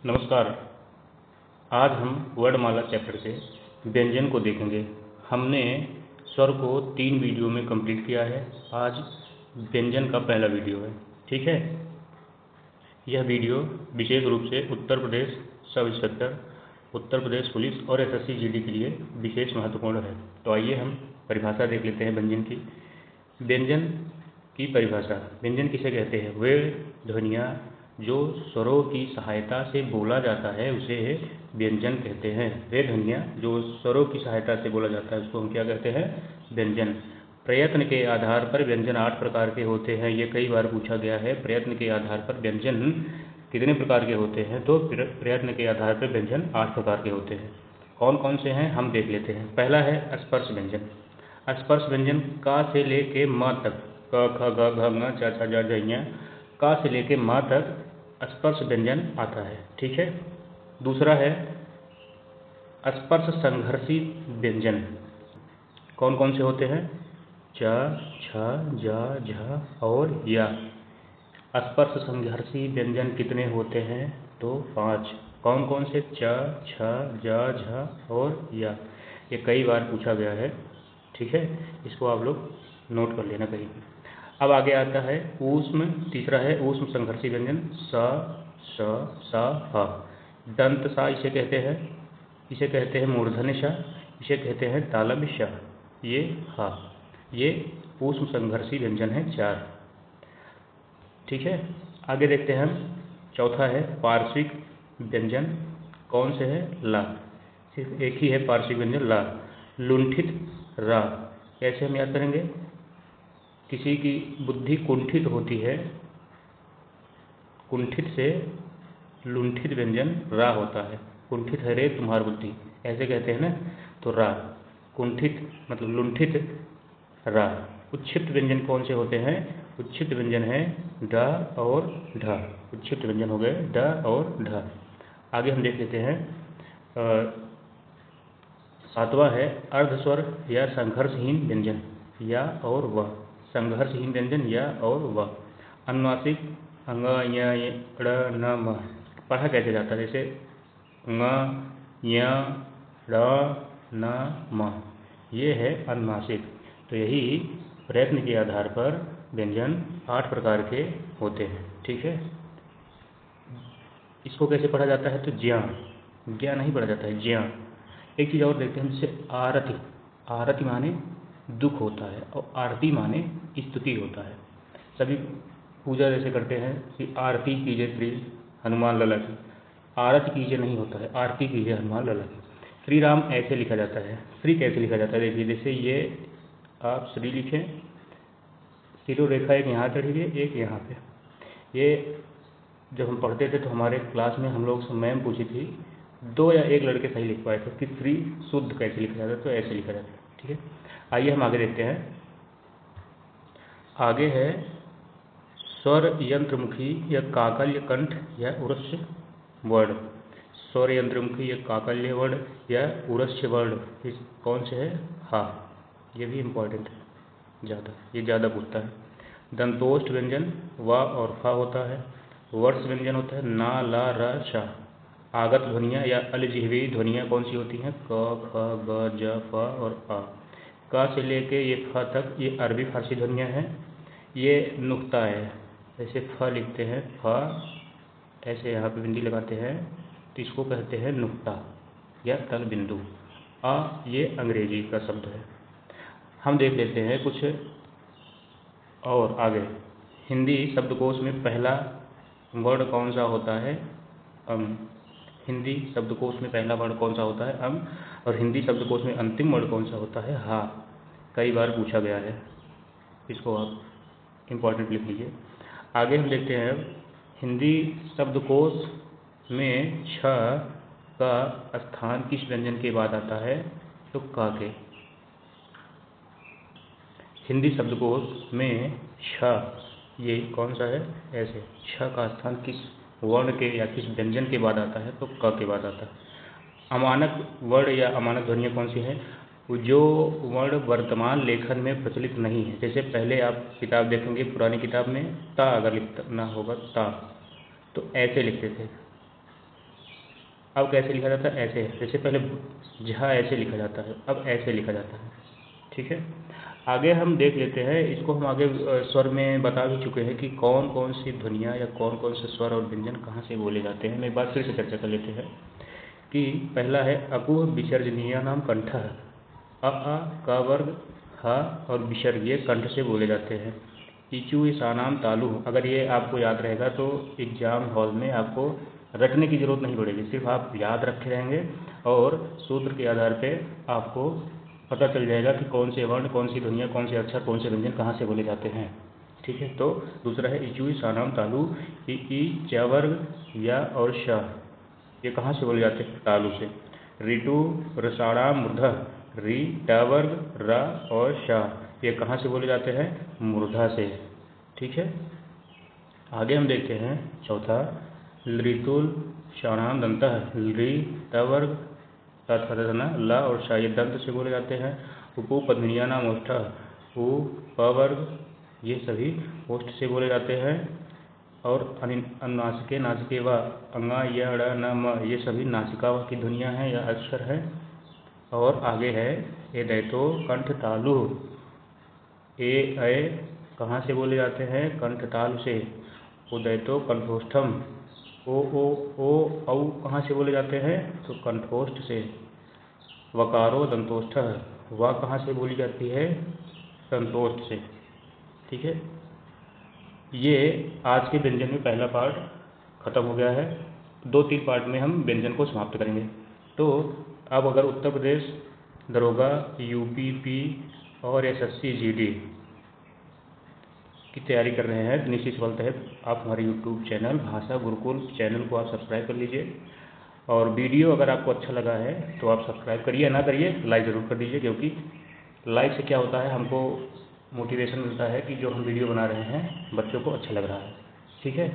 नमस्कार। आज हम वर्णमाला चैप्टर से व्यंजन को देखेंगे। हमने स्वर को 3 वीडियो में कंप्लीट किया है। आज व्यंजन का पहला वीडियो है, ठीक है। यह वीडियो विशेष रूप से Uttar Pradesh sub inspector, Uttar Pradesh police और एसएससी जीडी के लिए विशेष महत्वपूर्ण है। तो आइए हम परिभाषा देख लेते हैं व्यंजन की। व्यंजन की परिभाषा। व्यंजन किसे कहते हैं? वे ध्वनियाँ जो स्वरों की सहायता से बोला जाता है उसे व्यंजन कहते हैं। वे ध्वनियाँ जो स्वरों की सहायता से बोला जाता है उसको हम क्या कहते हैं? व्यंजन। प्रयत्न के आधार पर व्यंजन 8 प्रकार के होते हैं। ये कई बार पूछा गया है। प्रयत्न के आधार पर व्यंजन कितने प्रकार के होते हैं? तो प्रयत्न के आधार पर व्यंजन 8 प्रकार के होते हैं। कौन कौन से हैं हम देख लेते हैं। पहला है स्पर्श व्यंजन। स्पर्श व्यंजन का से लेके म तक, क ख ग घ ङ च छ ज झ ञ, का से लेके म तक स्पर्श व्यंजन आता है, ठीक है। दूसरा है स्पर्श संघर्षी व्यंजन। कौन कौन से होते हैं? च, छ, ज, झ और या। स्पर्श संघर्षी व्यंजन कितने होते हैं? तो 5। कौन कौन से? च, छ, ज, झ और या। ये कई बार पूछा गया है, ठीक है। इसको आप लोग नोट कर लेना कहीं। अब आगे आता है ऊष्म। तीसरा है ऊष्म संघर्षी व्यंजन। स, श, स, ह। दंत सा इसे कहते हैं। इसे कहते हैं मूर्धन्य श। इसे कहते हैं तालव्य श। ये ह। ये ऊष्म संघर्षी व्यंजन है 4, ठीक है। आगे देखते हैं हम। चौथा है पार्श्विक व्यंजन। कौन से है? ला। सिर्फ एक ही है पार्श्विक व्यंजन, ला। लुंठित रा। कैसे हम याद करेंगे? किसी की बुद्धि कुंठित होती है, कुंठित से लुंठित व्यंजन रा होता है। कुंठित है रे तुम्हार बुद्धि, ऐसे कहते हैं ना, तो रा। कुंठित मतलब लुंठित, रा। उच्छिष्ट व्यंजन कौन से होते हैं? उच्छिष्ट व्यंजन है ड और ढ। उच्छिष्ट व्यंजन हो गए ड और ढ। आगे हम देख लेते हैं। 7वां है अर्धस्वर या संघर्षहीन व्यंजन, या और व। संघर्षहीन व्यंजन या और व। अनुनासिक अंग य ड़ न म पढ़ा कैसे जाता है? जैसे ङ य ड़ न म, ये है अनुनासिक। तो यही प्रयत्न के आधार पर व्यंजन 8 प्रकार के होते हैं, ठीक है। इसको कैसे पढ़ा जाता है? तो ज्या, ज्ञा नहीं पढ़ा जाता है, ज्या। एक चीज़ और देखते हैं, जैसे आरति। आरति माने दुख होता है और आरती माने स्तुति होता है। सभी पूजा जैसे करते हैं कि आरती कीजिए श्री हनुमान लला की। आरती कीजिए नहीं होता है, आरती कीजिए हनुमान लला की। श्री राम ऐसे लिखा जाता है। श्री कैसे लिखा जाता है? देखिए, जैसे ये आप श्री लिखें, सिरो रेखा एक यहाँ चढ़ी है, एक यहाँ पे। ये जब हम पढ़ते थे तो हमारे क्लास में हम लोग से मैम पूछी थी, 2 या 1 लड़के सही लिख पाए थे कि श्री शुद्ध कैसे लिखा जाता है। तो ऐसे लिखा जाता है, ठीक है। आइए हम आगे देखते हैं। आगे है स्वर यंत्रमुखी या काकल्य कंठ या उरस्य वर्ण। स्वर यंत्रमुखी या काकल्य वर्ण या उरस्य वर्ण, इस कौन से है? हा। ये भी इम्पोर्टेंट है ज़्यादा, ये ज़्यादा पूछता है। दंतोष्ठ व्यंजन व और फा होता है। वर्ष व्यंजन होता है ना, ला, र, शा। आगत ध्वनियाँ या अलजिह्वी ध्वनियाँ कौन सी होती हैं? क, ख, ग, ज, फ और आ। का से लेके ये फ तक ये अरबी फारसी ध्वनियाँ हैं। ये नुक्ता है, ऐसे फ लिखते हैं, फ ऐसे यहाँ पे बिंदी लगाते हैं तो इसको कहते हैं नुक्ता या तल बिंदु। आ ये अंग्रेजी का शब्द है। हम देख लेते हैं कुछ और आगे। हिंदी शब्दकोश में पहला वर्ण कौन सा होता है? अम। हिंदी शब्दकोश में पहला वर्ण कौन सा होता है? अम। और हिंदी शब्दकोश में अंतिम वर्ण कौन सा होता है? हा। कई बार पूछा गया है, इसको आप इम्पोर्टेंट लिख लीजिए। आगे हम देखते हैं हिंदी शब्दकोश में छ का स्थान किस व्यंजन के बाद आता है? तो क के। हिंदी शब्दकोश में छ ये कौन सा है? ऐसे छ का स्थान किस वर्ण के या किस व्यंजन के बाद आता है? तो क के बाद आता है। अमानक वर्ण या अमानक ध्वनियाँ कौन सी हैं? जो वर्ण वर्तमान लेखन में प्रचलित नहीं है। जैसे पहले आप किताब देखेंगे, पुरानी किताब में ता अगर लिखना होगा ता, तो ऐसे लिखते थे। अब कैसे लिखा जाता है, ऐसे, जैसे पहले झा ऐसे लिखा जाता है, अब ऐसे लिखा जाता है। ठीक है, आगे हम देख लेते हैं इसको। हम आगे स्वर में बता भी चुके हैं कि कौन कौन सी ध्वनियाँ या कौन कौन से स्वर और व्यंजन कहाँ से बोले जाते हैं। हम एक बार फिर से चर्चा कर लेते हैं कि पहला है अकुह विसर्जनीय नाम कंठ, अ क वर्ग, ह और विसर्ग ये कंठ से बोले जाते हैं। ईचू ईशानाम तालु, अगर ये आपको याद रहेगा तो एग्जाम हॉल में आपको रटने की ज़रूरत नहीं पड़ेगी, सिर्फ आप याद रखे रहेंगे और सूत्र के आधार पे आपको पता चल जाएगा कि कौन से वर्ण, कौन सी ध्वनियाँ, कौन से अक्षर, कौन से व्यंजन कहाँ से बोले जाते हैं। ठीक है, तो दूसरा है ईचू ईशानाम तालु, ई च वर्ग या और श ये कहाँ से बोले जाते हैं, तालु से। ऋतु रसाणाम मूर्धा, री ट वर्ग र और श ये कहाँ से बोले जाते हैं, मूर्धा से। ठीक है, आगे हम देखते हैं चौथा, ऋतुल षाणाम दंत, री ट वर्ग तथा ल और श ये दंत से बोले जाते हैं। उपू पद्मिनिया नाम ओष्ठ, उ प वर्ग ये सभी ओष्ठ से बोले जाते हैं। और अनुनासिके नासिके व अंगा य ड़ न म ये सभी नासिका की ध्वनियाँ हैं या अक्षर हैं। और आगे है ए दैतो कंठ तालु, ए ऐ कहाँ से बोले जाते हैं, कंठ तालु से। उदैतो कंठोष्ठम, ओ औ कहाँ से बोले जाते हैं, तो कंठोष्ठ से। वकारो दंतोष्ठ, व कहाँ से बोली जाती है, दंतोष्ठ से। ठीक है, ये आज के व्यंजन में पहला पार्ट खत्म हो गया है। 2-3 पार्ट में हम व्यंजन को समाप्त करेंगे। तो अब अगर उत्तर प्रदेश दरोगा, यूपी और एसएससी जीडी की तैयारी कर रहे हैं तो निश्चित सफलता है आप हमारे यूट्यूब चैनल भाषा गुरुकुल चैनल को आप सब्सक्राइब कर लीजिए। और वीडियो अगर आपको अच्छा लगा है तो आप सब्सक्राइब करिए या ना करिए, लाइक ज़रूर कर दीजिए, क्योंकि लाइक से क्या होता है, हमको मोटिवेशन मिलता है कि जो हम वीडियो बना रहे हैं बच्चों को अच्छा लग रहा है। ठीक है।